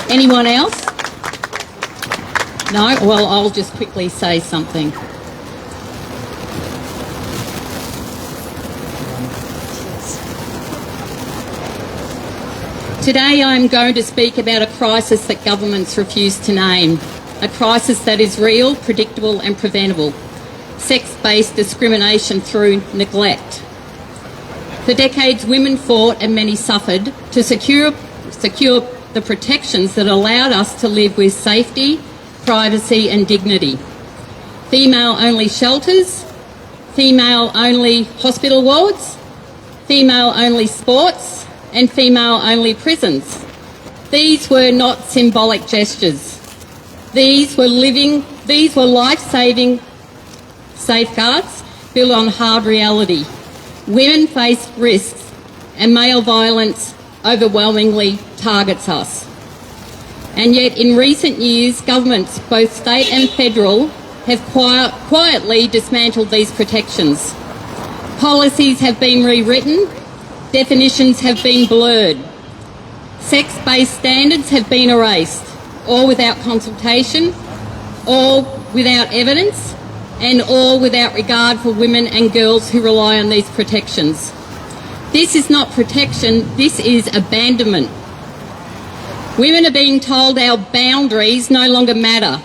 Anyone else? No? Well, I'll just quickly say something. Today I'm going to speak about a crisis that governments refuse to name, a crisis that is real, predictable and preventable, sex-based discrimination through neglect. For decades, women fought and many suffered to secure the protections that allowed us to live with safety, privacy and dignity. Female-only shelters, female-only hospital wards, female-only sports, and female-only prisons. These were not symbolic gestures. These were life-saving safeguards built on hard reality. Women face risks and male violence overwhelmingly targets us. And yet in recent years, governments, both state and federal, have quietly dismantled these protections. Policies have been rewritten, definitions have been blurred, sex-based standards have been erased, all without consultation, all without evidence, and all without regard for women and girls who rely on these protections. This is not protection, this is abandonment. Women are being told our boundaries no longer matter,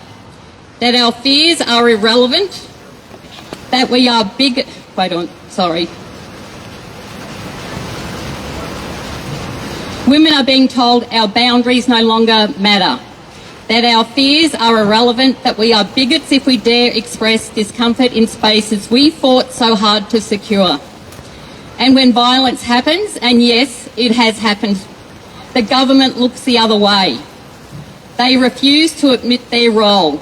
that our fears are irrelevant, that we are Women are being told our boundaries no longer matter, that our fears are irrelevant, that we are bigots if we dare express discomfort in spaces we fought so hard to secure. And when violence happens, and yes, it has happened, the government looks the other way. They refuse to admit their role.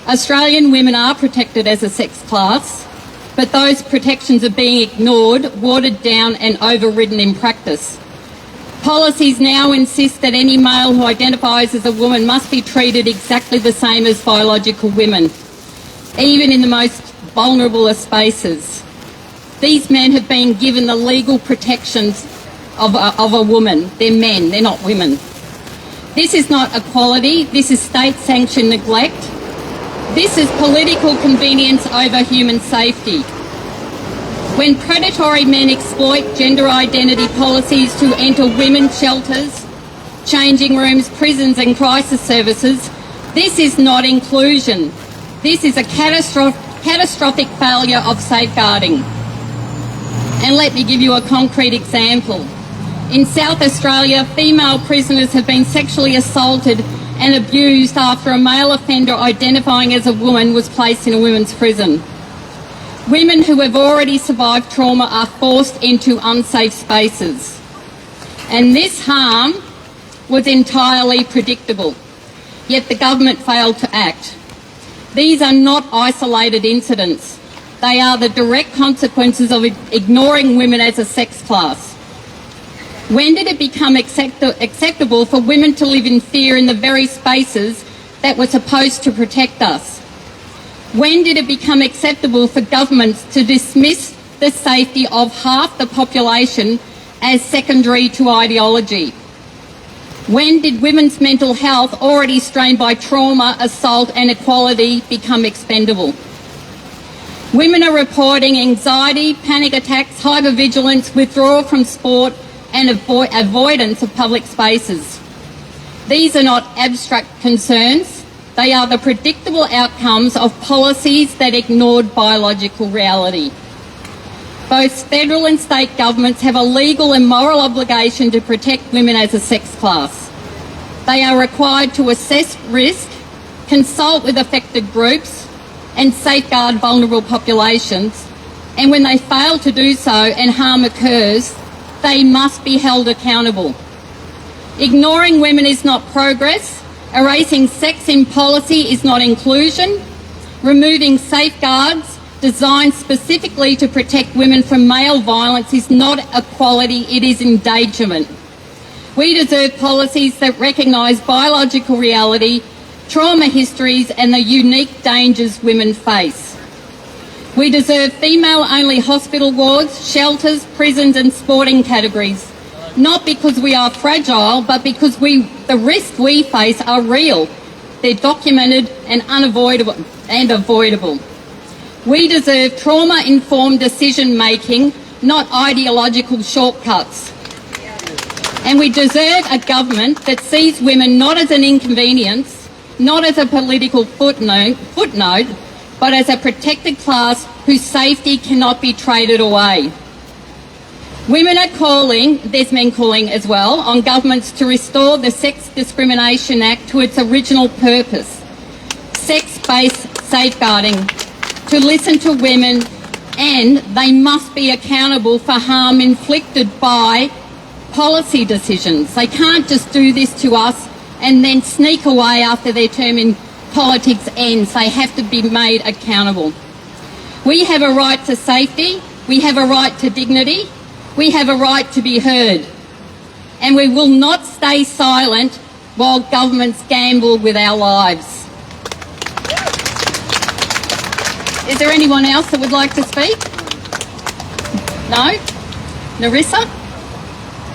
Australian women are protected as a sex class, but those protections are being ignored, watered down and overridden in practice. Policies now insist that any male who identifies as a woman must be treated exactly the same as biological women, even in the most vulnerable of spaces. These men have been given the legal protections of a woman. They're men, they're not women. This is not equality, this is state-sanctioned neglect. This is political convenience over human safety. When predatory men exploit gender identity policies to enter women's shelters, changing rooms, prisons and crisis services, this is not inclusion. This is a catastrophic failure of safeguarding. And let me give you a concrete example. In South Australia, female prisoners have been sexually assaulted and abused after a male offender identifying as a woman was placed in a women's prison. Women who have already survived trauma are forced into unsafe spaces. And this harm was entirely predictable, yet the government failed to act. These are not isolated incidents. They are the direct consequences of ignoring women as a sex class. When did it become acceptable for women to live in fear in the very spaces that were supposed to protect us? When did it become acceptable for governments to dismiss the safety of half the population as secondary to ideology? When did women's mental health, already strained by trauma, assault and equality, become expendable? Women are reporting anxiety, panic attacks, hypervigilance, withdrawal from sport and avoidance of public spaces. These are not abstract concerns. They are the predictable outcomes of policies that ignored biological reality. Both federal and state governments have a legal and moral obligation to protect women as a sex class. They are required to assess risk, consult with affected groups and safeguard vulnerable populations, and when they fail to do so and harm occurs, they must be held accountable. Ignoring women is not progress. Erasing sex in policy is not inclusion. Removing safeguards designed specifically to protect women from male violence is not equality, it is endangerment. We deserve policies that recognise biological reality, trauma histories and the unique dangers women face. We deserve female-only hospital wards, shelters, prisons and sporting categories. not because we are fragile, but because the risks we face are real. They're documented and unavoidable and avoidable. We deserve trauma-informed decision-making, not ideological shortcuts. And we deserve a government that sees women not as an inconvenience, not as a political footnote, but as a protected class whose safety cannot be traded away. Women are calling, there's men calling as well, on governments to restore the Sex Discrimination Act to its original purpose, sex-based safeguarding, to listen to women, and they must be accountable for harm inflicted by policy decisions. They can't just do this to us and then sneak away after their term in politics ends. They have to be made accountable. We have a right to safety, we have a right to dignity, we have a right to be heard, and we will not stay silent while governments gamble with our lives. Is there anyone else that would like to speak? No? Narissa?